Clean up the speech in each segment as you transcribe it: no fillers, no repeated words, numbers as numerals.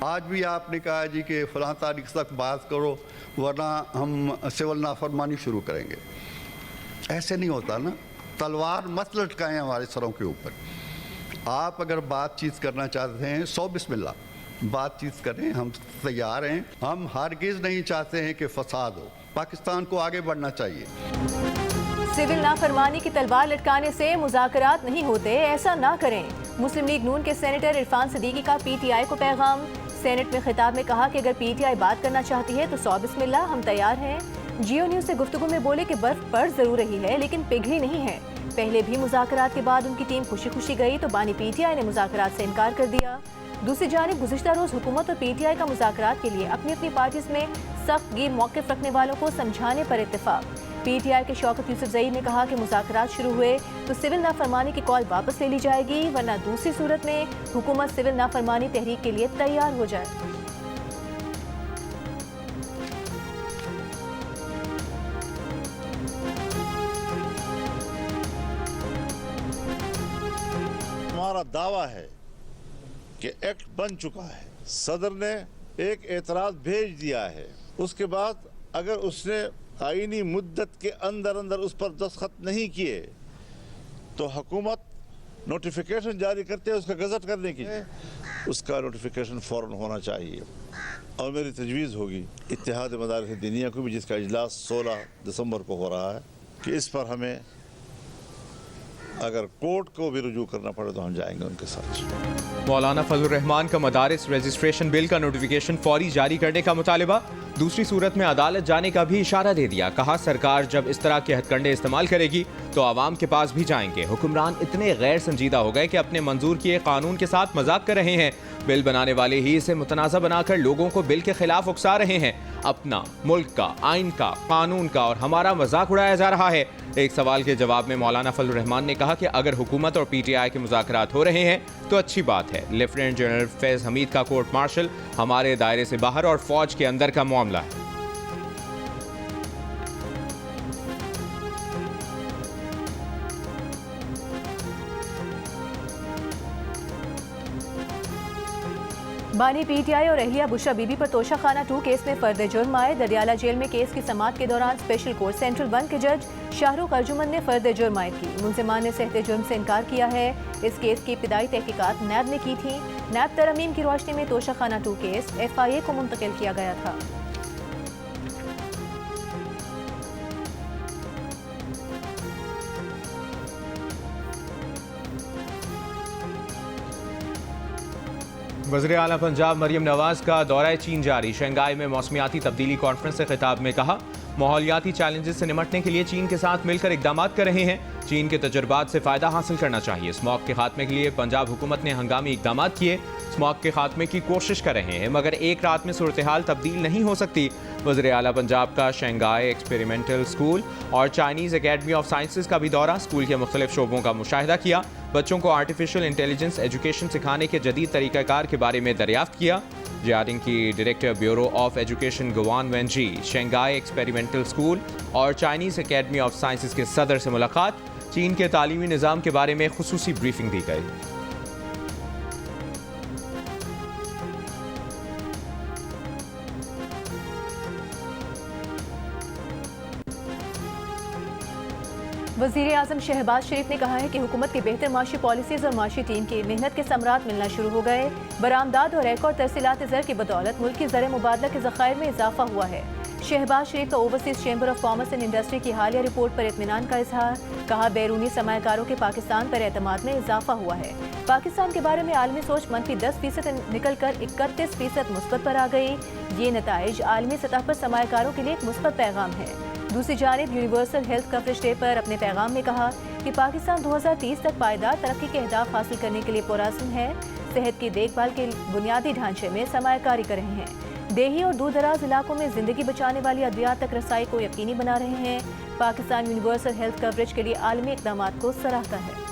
आज भी आपने कहा जी कि फ़लाँ तारीख तक बात करो वरना हम सिविल नाफरमानी शुरू करेंगे। ऐसे नहीं होता ना, तलवार मत लटकाएं हमारे सरों के ऊपर। आप अगर बातचीत करना चाहते हैं सो बिस्मिल्लाह बातचीत करें, हम तैयार हैं। हम हरगिज़ नहीं चाहते हैं कि फसाद हो, पाकिस्तान को आगे बढ़ना चाहिए। सिविल नाफरमानी की तलवार लटकाने से मुज़ाकरात नहीं होते, ऐसा ना करें। मुस्लिम लीग नून के सेनेटर इरफान सदीकी का पीटीआई को पैगाम। सेनेट में खिताब में कहा कि अगर पीटीआई बात करना चाहती है तो सौ बिस्मिल्लाह, हम तैयार हैं। जियो न्यूज़ से गुफ्तगू में बोले कि बर्फ पड़ जरूर रही है लेकिन पिघली नहीं है। पहले भी मुज़ाकरात के बाद उनकी टीम खुशी खुशी गई तो बानी पीटीआई ने मुज़ाकरात से इनकार कर दिया। दूसरी जानिब गुज़िश्ता रोज़ हुकूमत और पीटीआई का मुज़ाकरात के लिए अपनी अपनी पार्टीज में सख्त गिर मौक़िफ़ रखने वालों को समझाने पर इत्तेफाक। पीटीआई के शौकत यूसुफ ज़ईद ने कहा कि मुज़ाकरात शुरू हुए तो सिविल नाफरमानी की कॉल वापस ले ली जाएगी, वरना दूसरी सूरत में हुकूमत सिविल नाफरमानी तहरीक के लिए तैयार हो जाए। हमारा दावा है कि एक्ट बन चुका है, सदर ने एक एतराज़ भेज दिया है, उसके बाद अगर उसने आईनी मुद्दत के अंदर अंदर उस पर दस्तखत नहीं किए तो हुकूमत नोटिफिकेशन जारी करते हैं उसका गज़ट करने की, उसका नोटिफिकेशन फ़ौरन होना चाहिए। और मेरी तजवीज़ होगी इत्तेहाद मदारिस दुनिया को भी, जिसका इजलास 16 दिसंबर को हो रहा है, कि इस पर हमें अगर कोर्ट को भी रुजू करना पड़े तो हम जाएंगे उनके साथ। मौलाना फजलुर रहमान का मदारिस रजिस्ट्रेशन बिल का नोटिफिकेशन फौरी जारी करने का मुतालिबा। दूसरी सूरत में अदालत जाने का भी इशारा दे दिया। कहा सरकार जब इस तरह के हथकंडे इस्तेमाल करेगी तो आवाम के पास भी जाएंगे। हुक्मरान इतने गैर संजीदा हो गए कि अपने मंजूर किए कानून के साथ मजाक कर रहे हैं। बिल बनाने वाले ही इसे मुतनाज़ा बनाकर लोगों को बिल के खिलाफ उकसा रहे हैं। अपना, मुल्क का, आइन का, कानून का और हमारा मजाक उड़ाया जा रहा है। एक सवाल के जवाब में मौलाना फजलुर रहमान ने कहा कि अगर हुकूमत और पीटीआई के मुज़ाकरात हो रहे हैं तो अच्छी बात है। लेफ्टिनेंट जनरल फैज़ हमीद का कोर्ट मार्शल हमारे दायरे से बाहर और फौज के अंदर का मामला है। बानी पीटीआई और अहलिया बुशरा बीबी पर तोशाखाना 2 केस में फर्द जुर्म आए। दरियाला जेल में केस की समाअत के दौरान स्पेशल कोर्ट सेंट्रल 1 के जज शाहरुख अर्जुमन ने फर्द जुर्म आयद की। मुलजिमान ने सहते जुर्म से इनकार किया है। इस केस की इब्तिदाई तहकीकात नैब ने की थी। नैब तरमीम की रोशनी में तोशाखाना 2 केस FIA को मुंतकिल किया गया था। वज़ीर आला पंजाब मरियम नवाज का दौरा चीन जारी। शंघाई में मौसमियाती तब्दीली कॉन्फ्रेंस से खिताब में कहा माहौलियाती चैलेंजेस से निमटने के लिए चीन के साथ मिलकर इकदाम कर रहे हैं। चीन के तजुर्बात से फ़ायदा हासिल करना चाहिए। स्मॉग के खात्मे के लिए पंजाब हुकूमत ने हंगामी इकदाम किए। स्मॉग के खात्मे की कोशिश कर रहे हैं मगर एक रात में सूरत हाल तब्दील नहीं हो सकती। वज़ीर आला पंजाब का शंघाई एक्सपेरिमेंटल स्कूल और चाइनीज़ अकेडमी ऑफ साइंसेज का भी दौरा। स्कूल के मुख्तलिफ शोबों का मुशाहिदा किया। बच्चों को आर्टिफिशियल इंटेलिजेंस एजुकेशन सिखाने के जदीद तरीक़ाकार के बारे में दरियाफ्त किया। जियाडिंग की director bureau of education गुवान Venzy, Shanghai experimental school और चाइनीज़ अकेडमी ऑफ साइंसेज के सदर से मुलाकात। चीन के तालीमी निज़ाम के बारे में खुसूसी ब्रीफिंग दी गई। वज़ीर आज़म शहबाज शरीफ ने कहा है कि हुकूमत की बेहतर माशी पॉलिसीज़ और माशी टीम की मेहनत के समरात मिलना शुरू हो गए। बरामदाद और एक और तरसीलात ज़र की बदौलत मुल्क की ज़र मुबादला के ज़खायर में इजाफा हुआ है। शहबाज शरीफ का overseas chamber of commerce and industry की हालिया रिपोर्ट पर इत्मीनान का इजहार। कहा बैरूनी सरमायाकारों के पाकिस्तान पर एतमाद में इजाफा हुआ है। पाकिस्तान के बारे में आलमी सोच मंफी 10% निकल कर 31% मुस्बत पर आ गई। ये नताइज आलमी सतह पर सरमायाकारों के लिए एक मुस्बत पैगाम है। दूसरी जानिब यूनिवर्सल हेल्थ कवरेज डे पर अपने पैगाम में कहा कि पाकिस्तान 2030 तक पायदार तरक्की के अहदाफ हासिल करने के लिए पुरअज़्म है। सेहत की देखभाल के बुनियादी ढांचे में सरमायाकारी कर रहे हैं। देही और दूर दराज इलाकों में जिंदगी बचाने वाली अद्वियात तक रसाई को यकीनी बना रहे हैं। पाकिस्तान यूनिवर्सल हेल्थ कवरेज के लिए आलमी इक़दाम को सराहता है।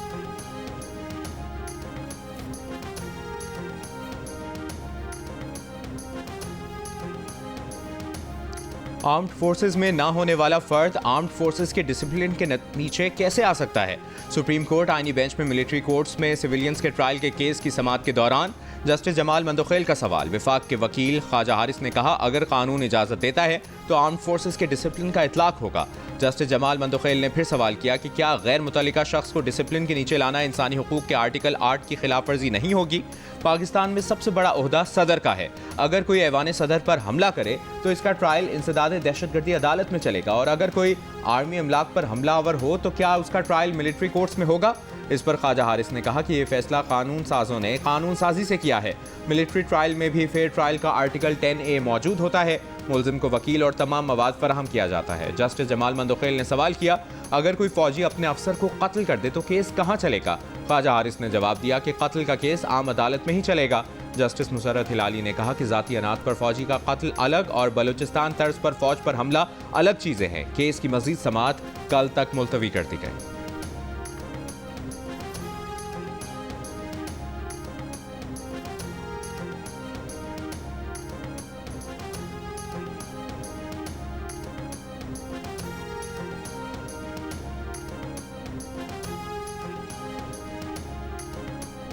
आर्म्ड फोर्सेज में ना होने वाला फर्द आर्म्ड फोर्सेज के डिसिप्लिन के नीचे कैसे आ सकता है? सुप्रीम कोर्ट आईनी बेंच में मिलिट्री कोर्ट्स में सिविलियंस के ट्रायल के केस की समाअत के दौरान जस्टिस जमाल मंदोखेल का सवाल। विफाक के वकील ख्वाजा हारिस ने कहा, अगर कानून इजाजत देता है तो आर्म्ड फोर्सेस के डिसिप्लिन का इतलाक होगा। जस्टिस जमाल मंदोखेल ने फिर सवाल किया कि क्या गैर मुतल्लिका शख्स को डिसिप्लिन के नीचे लाना इंसानी हुकूक के आर्टिकल 8 की खिलाफ वर्जी नहीं होगी। पाकिस्तान में सबसे बड़ा ओहदा सदर का है। अगर कोई ऐवान सदर पर हमला करे तो इसका ट्रायल इंसदाद दहशतगर्दी अदालत में चलेगा, और अगर कोई आर्मी अमलाक पर हमलावर हो तो क्या उसका ट्रायल मिलिट्री कोर्ट्स में होगा। इस पर ख्वाजा हारिस ने कहा कि यह फैसला कानून साजों ने कानून साजी से किया है। मिलिट्री ट्रायल में भी फेयर ट्रायल का आर्टिकल 10A मौजूद होता है। मुल्जिम को वकील और तमाम मवाद फराहम किया जाता है। जस्टिस जमाल मंदोखेल ने सवाल किया, अगर कोई फौजी अपने अफसर को कत्ल कर दे तो केस कहाँ चलेगा। ख्वाजा हारिस ने जवाब दिया कि कत्ल का केस आम अदालत में ही चलेगा। जस्टिस मुसर्रत हिलाली ने कहा कि जाती अनात पर फौजी का कत्ल अलग और बलूचिस्तान तर्ज पर फौज पर हमला अलग चीजें हैं। केस की मजीद समाअत कल तक मुलतवी कर दी गई।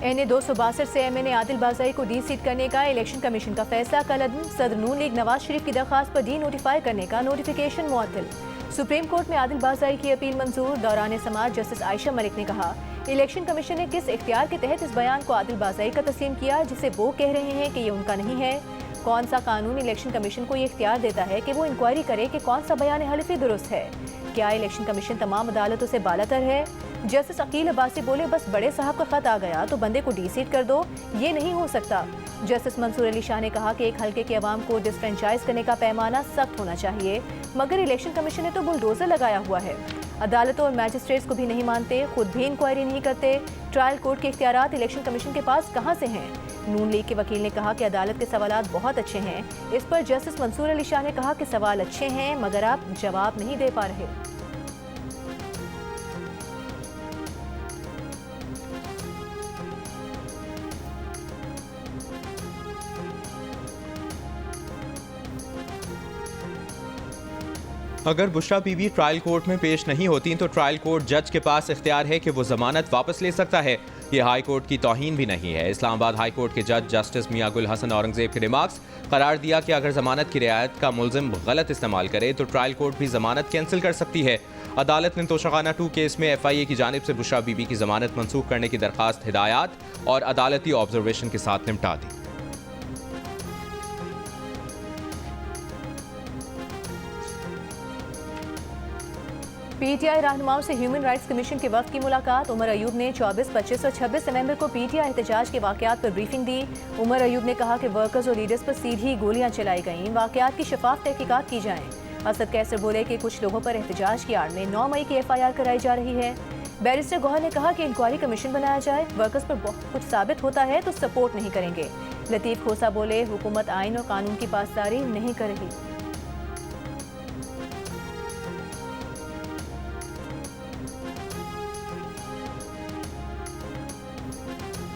NA 262 से MNA आदिल बाज़ाई को डी सीट करने का इलेक्शन कमीशन का फैसला। कल सदर नून लीग नवाज शरीफ की दरखास्त पर डी नोटिफाई करने का नोटिफिकेशन मुअत्तल। सुप्रीम कोर्ट में आदिल बाज़ाई की अपील मंजूर। दौरान समाअत जस्टिस आयशा मलिक ने कहा, इलेक्शन कमीशन ने किस इख्तियार के तहत इस बयान को आदिल बाज़ाई का तस्लीम किया जिसे वो कह रहे हैं कि ये उनका नहीं है। कौन सा कानून इलेक्शन कमीशन को ये इख्तियार देता है कि वो इंक्वायरी करे कि कौन सा बयान हल्फी दुरुस्त है। क्या इलेक्शन कमीशन तमाम अदालतों से बालातर है। जस्टिस अकील अब्बासी बोले, बस बड़े साहब का खत आ गया तो बंदे को डी सीट कर दो, ये नहीं हो सकता। जस्टिस मंसूर अली शाह ने कहा कि एक हल्के के अवाम को डिसफ्रेंचाइज करने का पैमाना सख्त होना चाहिए, मगर इलेक्शन कमीशन ने तो बुलडोजर लगाया हुआ है। अदालतों और मैजिस्ट्रेट्स को भी नहीं मानते, खुद भी इंक्वायरी नहीं करते। ट्रायल कोर्ट के इख्तियारात इलेक्शन कमीशन के पास कहाँ से हैं। नून लीग के वकील ने कहा कि अदालत के सवालात बहुत अच्छे हैं। इस पर जस्टिस मंसूर अली शाह ने कहा कि सवाल अच्छे हैं मगर आप जवाब नहीं दे पा रहे। अगर बुशरा बीबी ट्रायल कोर्ट में पेश नहीं होती तो ट्रायल कोर्ट जज के पास इख्तियार है कि वो जमानत वापस ले सकता है। ये हाई कोर्ट की तौहीन भी नहीं है। इस्लामाबाद हाई कोर्ट के जज जस्टिस मियां गुल हसन औरंगजेब के रिमार्क्स करार दिया कि अगर जमानत की रियायत का मुल्जिम गलत इस्तेमाल करे तो ट्रायल कोर्ट भी जमानत कैंसिल कर सकती है। अदालत ने तोशाखाना 2 केस में FIA की जानिब से बुशरा बीबी की जमानत मनसूख करने की दरखास्त हिदायत और अदालती ऑब्जर्वेशन के साथ निपटा दी। PTI रहनुमाओं से ह्यूमन राइट्स कमीशन के वक्त की मुलाकात। उमर अयूब ने 24, 25 और 26 नवंबर को PTI एहतजाज के वाकयात पर ब्रीफिंग दी। उमर अयूब ने कहा कि वर्कर्स और लीडर्स पर सीधी गोलियां चलाई गईं, वाकयात की शफाफ तहकीकात की जाएं। असद कैसर बोले कि कुछ लोगों पर एहतजाज की आड़ में 9 मई की FIR कराई जा रही है। बैरिस्टर गौहर ने कहा कि इंक्वायरी कमीशन बनाया जाए, वर्कर्स पर बहुत कुछ साबित होता है तो सपोर्ट नहीं करेंगे। लतीफ खोसा बोले, हुकूमत आइन और कानून की पासदारी नहीं कर रही।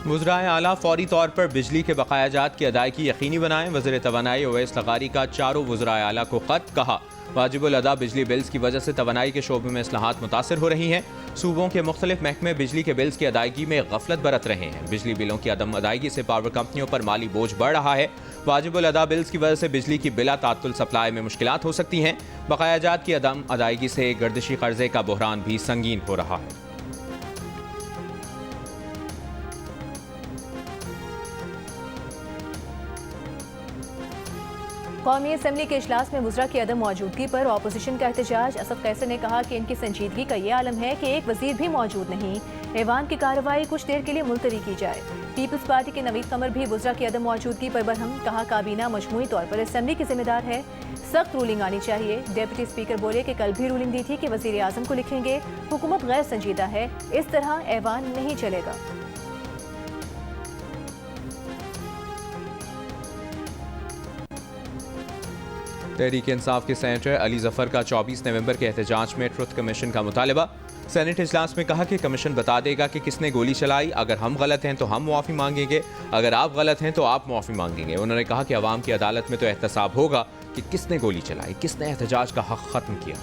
वज़राए आला फौरी तौर पर बिजली के बकायाजात की अदायगी यकीनी बनाएं। वज़ीर तवानाई ओवैस लगारी का चारों वज़राए आला को खत। कहा, वाजिबुल अदा बिजली बिल्स की वजह से तवानाई के शोबे में इस्लाहात मुतासर हो रही हैं। सूबों के मुख्तलिफ महकमे बिजली के बिल्स की अदायगी में गफलत बरत रहे हैं। बिजली बिलों की अदम अदायगी से पावर कंपनियों पर माली बोझ बढ़ रहा है। वाजिबुल अदा बिल्स की वजह से बिजली की बिला तातुल सप्लाई में मुश्किलात हो सकती हैं। बकायाजात की अदम अदायगी से गर्दिशी कर्जे का बहरान भी संगीन हो रहा है। कौमी असम्बली के इजलास में वज़रा की अदम मौजूदगी पर अपोजिशन का एहतजाज। असद कैसर ने कहा कि इनकी संजीदगी का ये आलम है कि एक वजीर भी मौजूद नहीं। ऐवान की कार्रवाई कुछ देर के लिए मुलतवी की जाए। पीपल्स पार्टी के नवीद कमर भी वज़रा की अदम मौजूदगी पर बरहम। कहा, काबीना मजमूई तौर पर असम्बली की जिम्मेदार है, सख्त रूलिंग आनी चाहिए। डिप्टी स्पीकर बोले कि कल भी रूलिंग दी थी कि वज़ीर आज़म को लिखेंगे, हुकूमत गैर संजीदा है, इस तरह ऐवान नहीं चलेगा। तहरीक इंसाफ के सेनेटर अली जफर का 24 नवंबर के एहतजाज में ट्रुथ कमीशन का मुतालबा। सेनेट इजलास में कहा कि कमीशन बता देगा कि किसने गोली चलाई। अगर हम गलत हैं तो हम मुआफ़ी मांगेंगे, अगर आप गलत हैं तो आप मुआफ़ी मांगेंगे। उन्होंने कहा कि अवाम की अदालत में तो एहतसाब होगा कि किसने गोली चलाई, किसने एहतजाज का हक ख़त्म किया।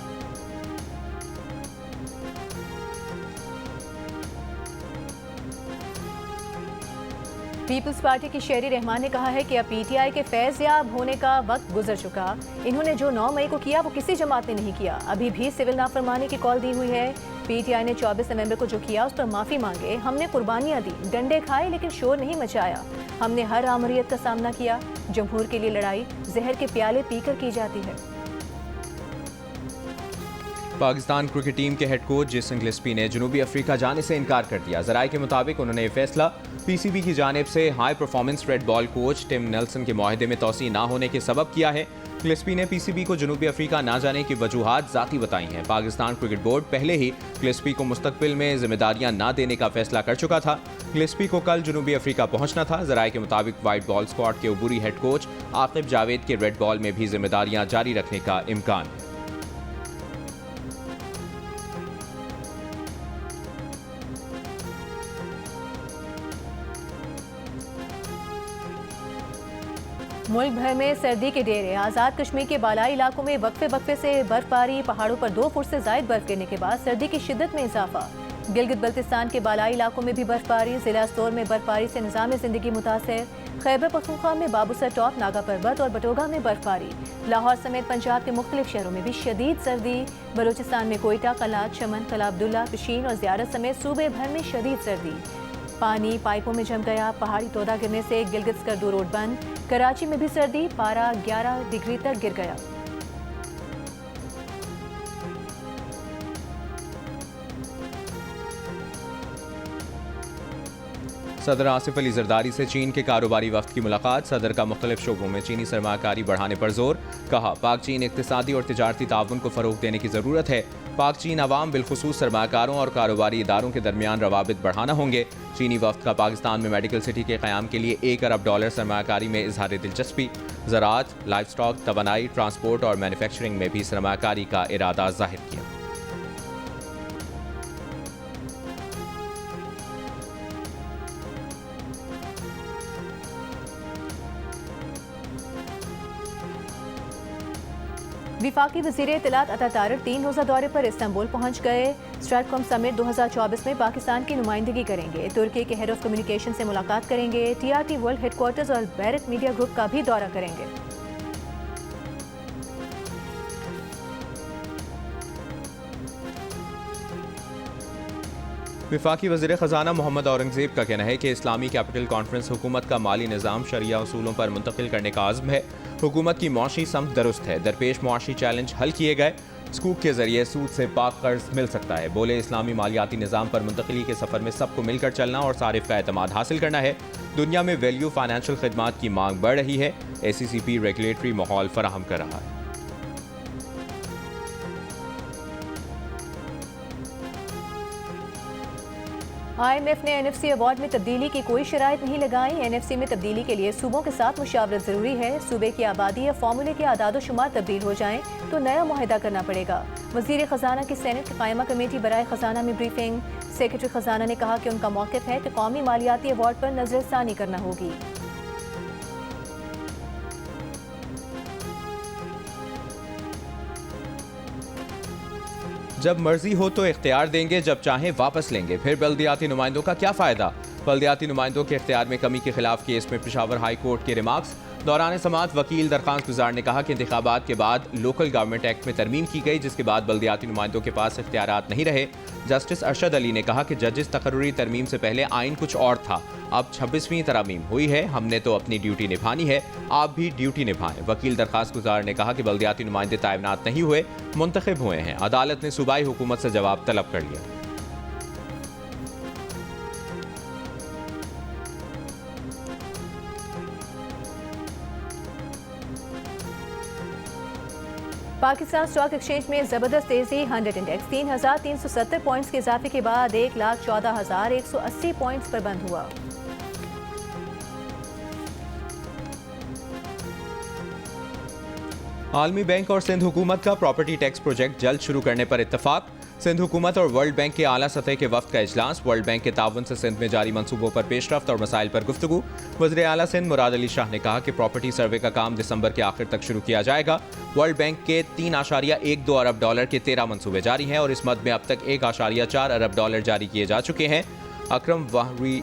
पीपल्स पार्टी की शेरी रहमान ने कहा है कि अब पीटीआई के फैज़याब होने का वक्त गुजर चुका। इन्होंने जो 9 मई को किया वो किसी जमात ने नहीं किया। अभी भी सिविल नाफरमानी की कॉल दी हुई है। पीटीआई ने 24 नवंबर को जो किया उस पर माफ़ी मांगे। हमने कुर्बानियाँ दी, डंडे खाए लेकिन शोर नहीं मचाया। हमने हर आमरियत का सामना किया। जमहूर के लिए लड़ाई जहर के प्याले पीकर की जाती है। पाकिस्तान क्रिकेट टीम के हेड कोच जेसन गिलेस्पी ने जनूबी अफ्रीका जाने से इनकार कर दिया। जराये के मुताबिक उन्होंने ये फैसला पीसीबी की जानिब से high performance red ball coach Tim Nelson के मुआहदे में तोसी ना होने के सबब किया है। गिलेस्पी ने पीसीबी को जनूबी अफ्रीका ना जाने की वजूहात जाती बताई हैं। पाकिस्तान क्रिकेट बोर्ड पहले ही गिलेस्पी को मुस्तकबिल में जिम्मेदारियां ना देने का फैसला कर चुका था। गिलेस्पी को कल जनूबी अफ्रीका पहुंचना था। जराये के मुताबिक वाइट बॉल स्क्वाड के अबूरी हेड कोच आकिब जावेद के रेड बॉल में भी जिम्मेदारियां जारी रखने का इम्कान है। मुल्क भर में सर्दी के डेरे। आज़ाद कश्मीर के बालाई इलाकों में वक्फे से बर्फबारी। पहाड़ों पर 2 फुट से ज़ायद बर्फ गिरने के बाद सर्दी की शिद्दत में इजाफा। गिलगित बल्तिस्तान के बालाई इलाकों में भी बर्फबारी। जिला स्तोर में बर्फबारी से निज़ाम ज़िंदगी मुतासर। खैबर पख्तूनख्वा में बाबूसर टॉप, नागा पर्बत और बटोगा में बर्फबारी। लाहौर समेत पंजाब के मुख्तलिफ शहरों में भी शदीद सर्दी। बलूचिस्तान में कोयटा, कलात, चमन, कला अब्दुल्ला, पिशीन और ज़ियारत समेत सूबे भर में शदीद सर्दी। पानी पाइपों में जम गया। पहाड़ी तोदा गिरने से गिलगित स्कर्दू रोड बंद। कराची में भी सर्दी, पारा 11 डिग्री तक गिर गया। सदर आसिफ अली जरदारी से चीन के कारोबारी वफ्द की मुलाकात। सदर का मुख्तलिफ शोबों में चीनी सरमाकारी बढ़ाने पर जोर। कहा पाक चीन इक्तिसादी और तिजारती ताउन को फ़रोग देने की ज़रूरत है। पाक चीन अवाम बिलखुसूस सरमाकारों और कारोबारी इदारों के दरमियान रवाबित बढ़ाना होंगे। चीनी वफ्द का पाकिस्तान में मेडिकल सिटी के क़याम के लिए $1 अरब सरमाकारी में इजहार दिलचस्पी। ज़राअत, लाइफ स्टॉक, तवानाई, ट्रांसपोर्ट और मैन्युफैक्चरिंग में भी सरमाकारी का इरादा जाहिर किया। विफाकी वज़ीर इत्तलात अता तारिक 3 रोज़ा दौरे पर इस्तांबुल पहुंच गए। स्ट्रैटकॉम समिट 2024 में पाकिस्तान की नुमाइंदगी करेंगे। तुर्की के हेड ऑफ कम्युनिकेशन से मुलाकात करेंगे। TRT वर्ल्ड हेडक्वार्टर्स और बैरक मीडिया ग्रुप का भी दौरा करेंगे। विफाकी वज़ीर ख़जाना मोहम्मद औरंगज़ेब का कहना है कि इस्लामी कैपिटल कॉन्फ्रेंस हुकूमत का माली निज़ाम शरिया उसूलों पर मुंतकिल करने का आज़्म है। हुकूमत की मुआशी समत दुरुस्त है। दरपेश मुआशी चैलेंज हल किए गए। स्कूप के जरिए सूद से पाक कर्ज मिल सकता है। बोले इस्लामी मालियाती निज़ाम पर मुंतकिली के सफ़र में सबको मिलकर चलना और सारिफ का एतमाद हासिल करना है। दुनिया में वैल्यू फाइनेंशियल खिदमात की मांग बढ़ रही है। ACCP रेगुलेटरी माहौल फराहम कर रहा है। IMF ने NFC अवार्ड में तब्दीली की कोई शराइत नहीं लगाई। NFC में तब्दीली के लिए सूबों के साथ मुशावरत ज़रूरी है। सूबे की आबादी या फार्मूले के आदाद शुमार तब्दील हो जाएं तो नया मुआहदा करना पड़ेगा। वज़ीर ख़जाना की सेनेट की कायमा कमेटी बराए ख़जाना में ब्रीफिंग। सेक्रेटरी ख़जाना ने कहा कि उनका मौक़िफ़ है कि कौमी मालियाती अवार्ड पर नज़रसानी करना होगी। जब मर्जी हो तो इख्तियार देंगे, जब चाहें वापस लेंगे। फिर बल्दियाती नुमाइंदों का क्या फ़ायदा। बल्दियाती नुमाइंदों के इख्तियार में कमी के खिलाफ केस में पेशावर हाई कोर्ट के रिमार्क्स। दौरान समाअत वकील दरख्वास्त गुजार ने कहा कि इंतखाबात के बाद लोकल गवर्नमेंट एक्ट में तरमीम की गई, जिसके बाद बल्दियाती नुमाइंदों के पास इख्तियारात नहीं रहे। जस्टिस अरशद अली ने कहा कि जजेस तकर्रुरी तरमीम से पहले आइन कुछ और था, अब 26वीं तरमीम हुई है। हमने तो अपनी ड्यूटी निभानी है, आप भी ड्यूटी निभाएं। वकील दरख्वास्त गुजार ने कहा कि बल्दियाती नुमाइंदे तैनात नहीं हुए, मुंतखब हुए हैं। अदालत ने सूबाई हुकूमत से जवाब तलब कर लिया। पाकिस्तान स्टॉक एक्सचेंज में जबरदस्त तेजी। 100 इंडेक्स 3,370 पॉइंट्स के इजाफे के बाद 1,14,180 पॉइंट्स पर बंद हुआ। आलमी बैंक और सिंध हुकूमत का प्रॉपर्टी टैक्स प्रोजेक्ट जल्द शुरू करने पर इत्तफाक। सिंध हुकूमत और वर्ल्ड बैंक के आला सतह के वफ्द का इजलास। वर्ल्ड बैंक के ताउन से सिंध में जारी मंसूबों पर पेशरफ्त और मसाइल पर गुफ्तगू। वज़ीर आला सिंध मुराद अली शाह ने कहा कि प्रॉपर्टी सर्वे का काम दिसंबर के आखिर तक शुरू किया जाएगा। वर्ल्ड बैंक के $3.12 अरब के 13 मंसूबे जारी हैं और इस मद में अब तक $1.4 अरब जारी किए जा चुके हैं। अकरम वाहवी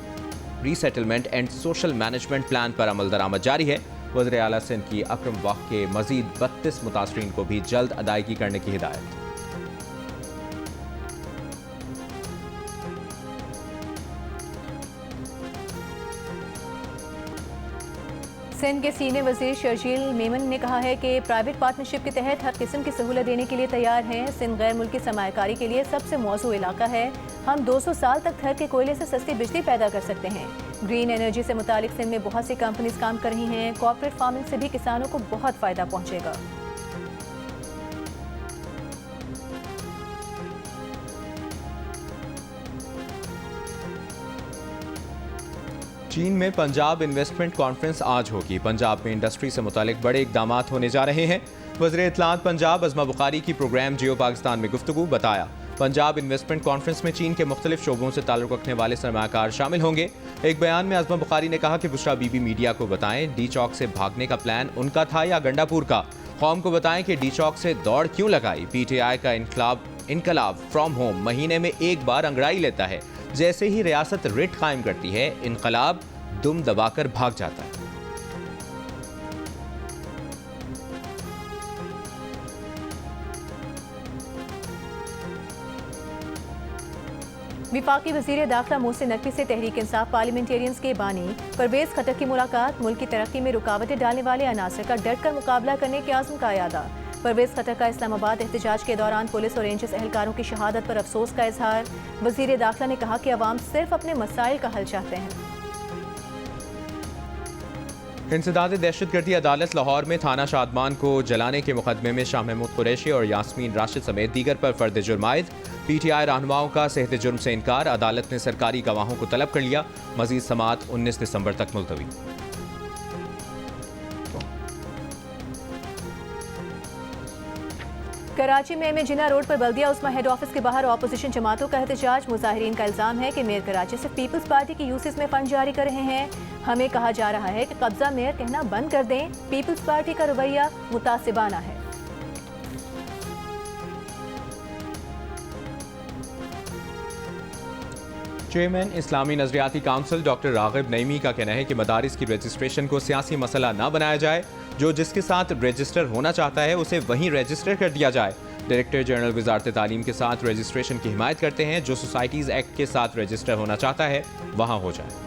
resettlement and social management plan पर अमल दरामद जारी है। वज़ीर आला सिंध की अकरम वक्त के मजीद 32 मुतासरीन को भी जल्द अदायगी करने की हिदायत। सिंध के सीनियर वजीर शर्जील मेमन ने कहा है कि प्राइवेट पार्टनरशिप के तहत हर किस्म की सहूलत देने के लिए तैयार हैं। सिंध गैर मुल्की सरमायाकारी के लिए सबसे मौजूद इलाका है। हम 200 साल तक थर के कोयले से सस्ती बिजली पैदा कर सकते हैं। ग्रीन एनर्जी से मुतालिक सिंध में बहुत सी कंपनीज काम कर रही हैं। कॉर्पोरेट फार्मिंग से भी किसानों को बहुत फ़ायदा पहुँचेगा। चीन में पंजाब इन्वेस्टमेंट कॉन्फ्रेंस आज होगी। पंजाब में इंडस्ट्री से मुतालिक बड़े इकदाम होने जा रहे हैं। वज़ीर इत्तलात पंजाब अज़मा बुखारी की प्रोग्राम जियो पाकिस्तान में गुफ्तगू। बताया, पंजाब इन्वेस्टमेंट कॉन्फ्रेंस में चीन के मुख्तलिफ शोबों से ताल्लुक़ रखने वाले सरमायाकार शामिल होंगे। एक बयान में अज़मा बुखारी ने कहा कि बुशरा बीबी मीडिया को बताएं डी चौक से भागने का प्लान उनका था या गंडापुर का। कौम को बताएं कि डी चौक से दौड़ क्यों लगाई। PTI का इनकलाब फ्रॉम होम महीने में एक बार अंगड़ाई लेता है। जैसे ही रियासत रिट कायम करती है, इनकलाब दुम दबाकर भाग जाता है। विफाकी वज़ीर दाखिला मोहसिन नकवी से तहरीक इंसाफ पार्लियामेंटेरियंस के बानी परवेज खटक की मुलाकात। मुल्क की तरक्की में रुकावटें डालने वाले अनासर का डटकर मुकाबला करने के आज़म का इरादा। परवेज खटक का इस्लामाबाद एहतजाज के दौरान पुलिस और रेंजर्स एहलकारों की शहादत पर अफसोस का इजहार। वज़ीर दाखिला ने कहा कि अवाम सिर्फ अपने मसाइल का हल चाहते हैं। इंसदाद दहशतगर्दी अदालत लाहौर में थाना शादमान को जलाने के मुकदमे में शाह महमूद कुरैशी और यास्मीन राशिद समेत दीगर पर फर्द जुर्म आयद। PTI रहनुमाओं का सेहत जुर्म से इनकार। अदालत ने सरकारी गवाहों को तलब कर लिया। मजीद समाअत 19 दिसंबर तक मुलतवी। कराची में जिन्ना रोड पर बल्दिया उस्मा हेड ऑफिस के बाहर ऑपोजिशन जमातों का एहतजाज। मुजाहिरीन का इल्जाम है कि मेयर कराची से पीपल्स पार्टी की यूसीस में फंड जारी कर रहे हैं। हमें कहा जा रहा है कि कब्जा मेयर कहना बंद कर दें। पीपल्स पार्टी का रवैया मुतासिबाना है। चेयरमैन इस्लामी नजरियाती काउंसिल डॉक्टर रागिब नईमी का कहना है कि मदारिस की रजिस्ट्रेशन को सियासी मसला न बनाया जाए। जो जिसके साथ रजिस्टर होना चाहता है उसे वहीं रजिस्टर कर दिया जाए। डायरेक्टर जनरल वजारत तालीम के साथ रजिस्ट्रेशन की हिमायत करते हैं। जो सोसाइटीज़ एक्ट के साथ रजिस्टर होना चाहता है वहाँ हो जाए।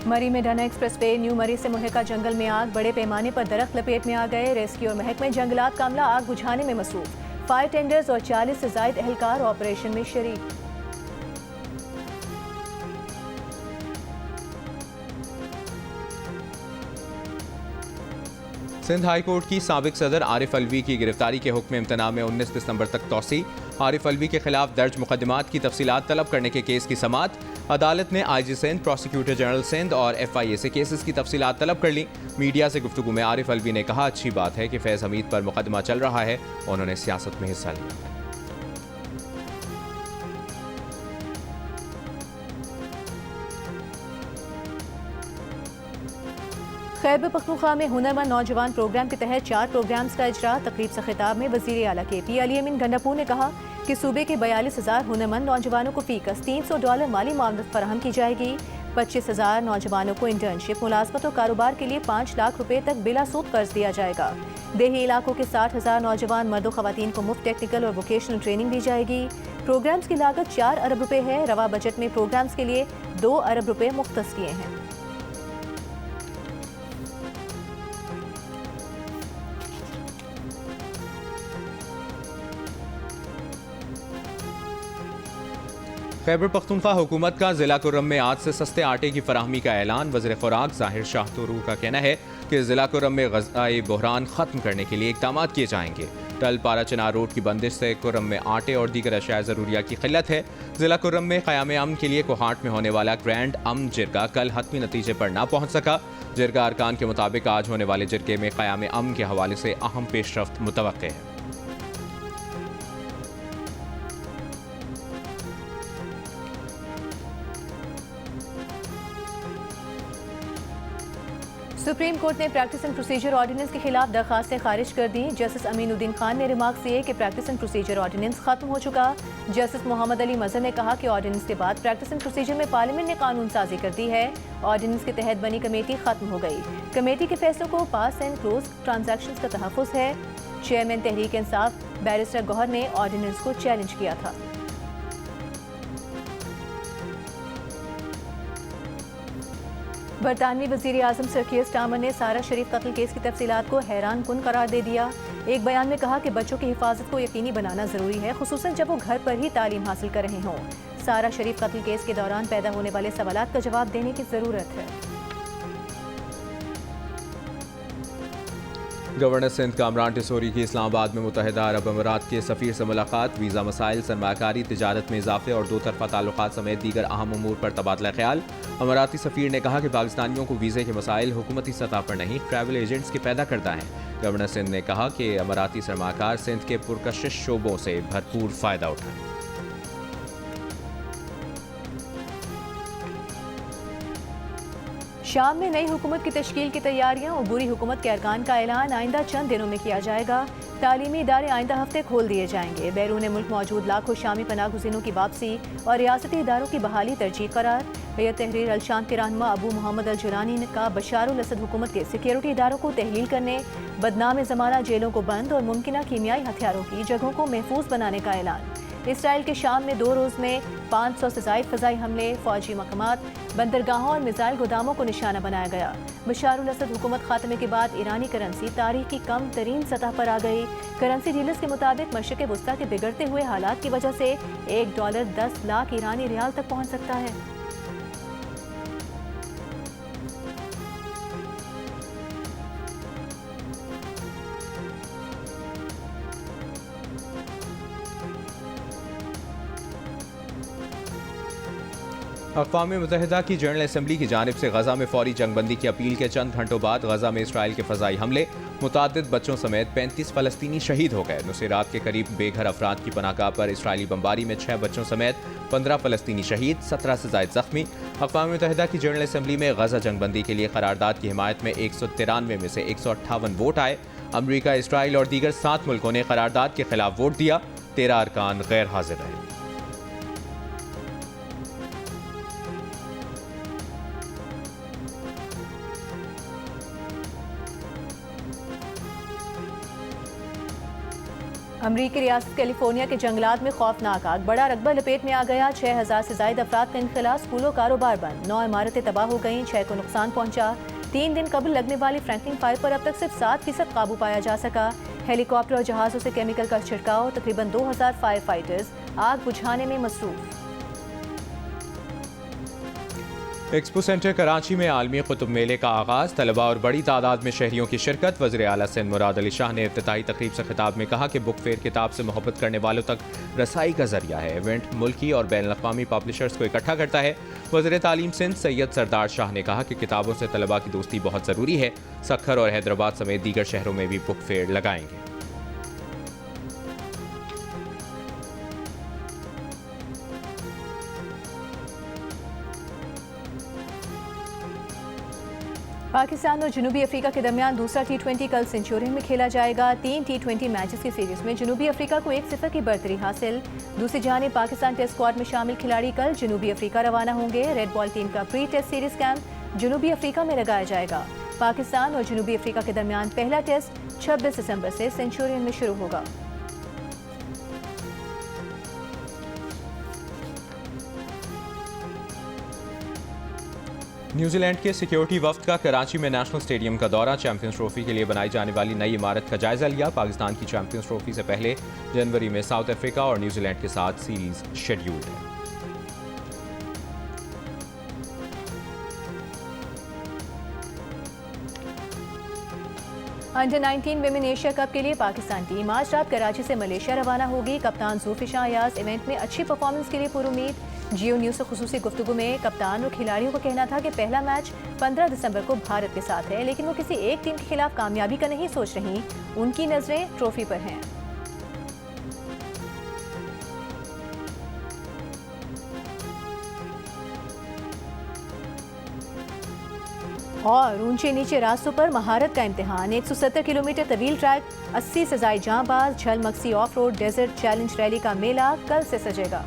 मरी में ढाना एक्सप्रेस वे न्यू मरी से मुहिका जंगल में आग। बड़े पैमाने पर दरख्त लपेट में आ गए। रेस्क्यू और महकमे जंगलात का अमला आग बुझाने में मसरूफ। फायर टेंडर्स और 40 से जायद एहलकार ऑपरेशन में शरीक। सिंध हाई कोर्ट की साबिक सदर आरिफ अलवी की गिरफ्तारी के हुक्म इम्तना में 19 दिसंबर तक तौसी। आरिफ अलवी के खिलाफ दर्ज मुकदमात की तफसीलात तलब करने के केस की समाअत। अदालत ने IG Sindh, prosecutor general Sindh और FIA से केसेस की तफसीलात तलब कर ली। मीडिया से गुफ्तगू में आरिफ अलवी ने कहा, अच्छी बात है कि फैज़ हमीद पर मुकदमा चल रहा है। उन्होंने सियासत में हिस्सा लिया। खैबर पख्तूनख्वा में हुनरमंद नौजवान प्रोग्राम के तहत 4 प्रोग्राम्स का इजरा। तकरीब से खिताब में वज़ीर आला KP अली अमीन गंडापुर ने कहा कि सूबे के 42,000 हुनरमंद नौजवानों को फीकस $300 माली मामलत फराहम की जाएगी। 25,000 नौजवानों को इंटर्नशिप, मुलाजमत और कारोबार के लिए 5 लाख रुपए तक बिला सूद कर्ज दिया जाएगा। देही इलाकों के 60,000 नौजवान मर्द और खवातीन को मुफ्त टेक्निकल और वोकेशनल ट्रेनिंग दी जाएगी। प्रोग्राम्स की लागत 4 अरब रुपए है। रवा बजट में प्रोग्राम्स के लिए 2 अरब रुपए मुख्तस किए हैं। खैबर पख्तूनख्वा हुकूमत का जिला कुर्रम में आज से सस्ते आटे की फराहमी का ऐलान। वज़ीर खुराक ज़ाहिर शाह तुरू का कहना है कि जिला कुर्रम में ग़ज़ाई बहरान ख़त्म करने के लिए इक़दाम किए जाएंगे। टल पारा चनार रोड की बंदिश से कुर्रम में आटे और दीगर अशिया ज़रूरिया की क़िल्लत है। जिला कुर्रम में क़याम अमन के लिए कोहाट में होने वाला ग्रैंड अमन जिरगा कल हतमी नतीजे पर ना पहुँच सका। जिरगा अरकान के मुताबिक आज होने वाले जिरगे में क़याम अमन के हवाले से अहम पेशरफ्त मुतवक्के है। सुप्रीम कोर्ट ने प्रैक्टिस एंड प्रोसीजर ऑर्डिनेंस के खिलाफ दरखास्तें खारिज कर दी। जस्टिस अमीनुद्दीन खान ने रिमार्क्स दिए कि प्रैक्टिस एंड प्रोसीजर ऑर्डिनेंस खत्म हो चुका। जस्टिस मोहम्मद अली मजहर ने कहा कि ऑर्डिनेंस के बाद प्रैक्टिस एंड प्रोसीजर में पार्लियामेंट ने कानून साजी कर दी है। ऑर्डिनेंस के तहत बनी कमेटी खत्म हो गई। कमेटी के फैसलों को पास एंड क्लोज ट्रांजैक्शंस का तहफ़्फ़ुज़ है। चेयरमैन तहरीक इंसाफ बैरिस्टर गौहर ने ऑर्डिनेंस को चैलेंज किया था। बरतानवी वज़ीर आज़म सर कीर स्टारमर ने सारा शरीफ कत्ल केस की तफसीलात को हैरान कुन करार दे दिया। एक बयान में कहा कि बच्चों की हिफाजत को यकीनी बनाना ज़रूरी है, खुसूसन जब वो घर पर ही तालीम हासिल कर रहे हों। सारा शरीफ कत्ल केस के दौरान पैदा होने वाले सवालात का जवाब देने की ज़रूरत है। गवर्नर सिंध कामरान टिसोरी की इस्लामाबाद में मुत्तहिदा अरब अमीरात के सफ़ीर से मुलाकात। वीज़ा मसाइल, सरमाकारी, तिजारत में इजाफे और दो तरफा ताल्लुकात समेत दीगर अहम उमूर पर तबादला ख्याल। अमीराती सफ़ीर ने कहा कि पाकिस्तानियों को वीज़े के मसाइल हुकूमती सतह पर नहीं, ट्रैवल एजेंट्स के पैदा करता है। गवर्नर सिंध ने कहा कि अमीराती सरमाकार सिंध के पुरकशिश शोबों से भरपूर फ़ायदा उठाएं। शाम में नई हुकूमत की तश्कील की तैयारियां और बुरी हुकूमत के अरकान का ऐलान आइंदा चंद दिनों में किया जाएगा। तालीमी इदारे आइंदा हफ्ते खोल दिए जाएंगे। बैरून मुल्क मौजूद लाखों शामी पनाह गुज़ीनों की वापसी और रियासती इदारों की बहाली तरजीह करार। हैयत तहरीर अल-शाम के रहनुमा अबू मोहम्मद अल-जुलानी का बशारुल असद हुकूमत के सिक्योरिटी इदारों को तहलील करने, बदनाम ज़माना जेलों को बंद और मुमकिना कीमियाई हथियारों की जगहों को महफूज बनाने का ऐलान। इसराइल के शाम में 2 रोज़ में 500 से ज़ायद फ़ज़ाई हमले, फ़ौजी मकामात, बंदरगाहों और मिसाइल गोदामों को निशाना बनाया गया। बशारुल असद हुकूमत खात्मे के बाद ईरानी करेंसी तारीख की कम तरीन सतह पर आ गई। करेंसी डीलर्स के मुताबिक मशरिक़ वस्ता के बिगड़ते हुए हालात की वजह से $1 10 लाख ईरानी रियाल तक पहुँच सकता है। अक़वाम मुत्तहिदा की जनरल असम्बली की जानिब से गजा में फौरी जंगबंदी की अपील के चंद घंटों बाद गजा में इसराइल के फ़ज़ाई हमले, मुतादिद बच्चों समेत 35 फ़लस्तीनी शहीद हो गए। नुसैरात के करीब बेघर अफराद की पनाहगाह पर इसराइली बमबारी में 6 बच्चों समेत 15 फ़लस्तीनी शहीद, 17 से ज़ायद ज़ख्मी। अक़वाम मुत्तहिदा की जनरल असम्बली में गजा जंगबंदी के लिए करारदाद की हिमायत में 193 में से 158 वोट आए। अमरीका, इसराइल और दीगर 7 मुल्कों ने करारदाद के खिलाफ वोट दिया। 13 अरकान गैर हाजिर रहे। अमरीकी रियासत कैलिफोर्निया के जंगलात में खौफनाक आग, बड़ा रकबा लपेट में आ गया। 6000 से ज़ायद अफराद का इनखला, स्कूलों कारोबार बंद, 9 इमारतें तबाह हो गईं, 6 को नुकसान पहुंचा। 3 दिन कबल लगने वाली फ्रैंकलिन फायर पर अब तक सिर्फ 7% काबू पाया जा सका। हेलीकॉप्टर और जहाज़ों से केमिकल का छिड़काव, तकरीबन 2000 फायर फाइटर्स आग बुझाने में मसरूफ। एक्सपो सेंटर कराची में आलमी कुतुब मेले का आगाज़, तलबा और बड़ी तादाद में शहरियों की शिरकत। वज़ीर आला सिंध मुराद अली शाह ने इफ्तिताही तकरीब से खिताब में कहा कि बुक फेयर किताब से मोहब्बत करने वालों तक रसाई का जरिया है। इवेंट मुल्की और बैन अक़वामी पब्लिशर्स को इकट्ठा करता है। वज़ीर तालीम सिंध सैयद सरदार शाह ने कहा कि किताबों से तलबा की दोस्ती बहुत ज़रूरी है। सक्खर और हैदराबाद समेत दीगर शहरों में भी बुक फेयर लगाएंगे। पाकिस्तान और जनूबी अफ्रीका के दरमियान दूसरा T20 कल सेंचुरियन में खेला जाएगा। 3 T20 मैचेस की सीरीज में जनूबी अफ्रीका को 1-0 की बढ़तरी हासिल। दूसरी जानिब पाकिस्तान टेस्ट स्क्वाड में शामिल खिलाड़ी कल जनूबी अफ्रीका रवाना होंगे। रेड बॉल टीम का प्री टेस्ट सीरीज कैंप जनूबी अफ्रीका में लगाया जाएगा। पाकिस्तान और जनूबी अफ्रीका के दरमियान पहला टेस्ट 26 दिसंबर से सेंचुरियन में शुरू होगा। न्यूजीलैंड के सिक्योरिटी वफ्द का कराची में नेशनल स्टेडियम का दौरा, चैंपियंस ट्रॉफी के लिए बनाई जाने वाली नई इमारत का जायजा लिया। पाकिस्तान की चैंपियंस ट्रॉफी से पहले जनवरी में साउथ अफ्रीका और न्यूजीलैंड के साथ सीरीज शेड्यूल्ड है। अंडर 19 विमेन एशिया कप के लिए पाकिस्तान टीम आज रात कराची से मलेशिया रवाना होगी। कप्तान ज़ुल्फ़िकार अयाज़ इवेंट में अच्छी परफॉर्मेंस के लिए पुरुमीद। जियो न्यूज़ से खुसूसी गुफ्तगू में कप्तान और खिलाड़ियों का कहना था कि पहला मैच 15 दिसंबर को भारत के साथ है, लेकिन वो किसी एक टीम के खिलाफ कामयाबी का नहीं सोच रही। उनकी नजरें ट्रॉफी पर हैं। और ऊंचे नीचे रास्तों पर महारत का इम्तिहान। 170 किलोमीटर तवील ट्रैक, 80 से ज़ायद जांबाज, झलमक्सी off road desert challenge rally का मेला कल से सजेगा।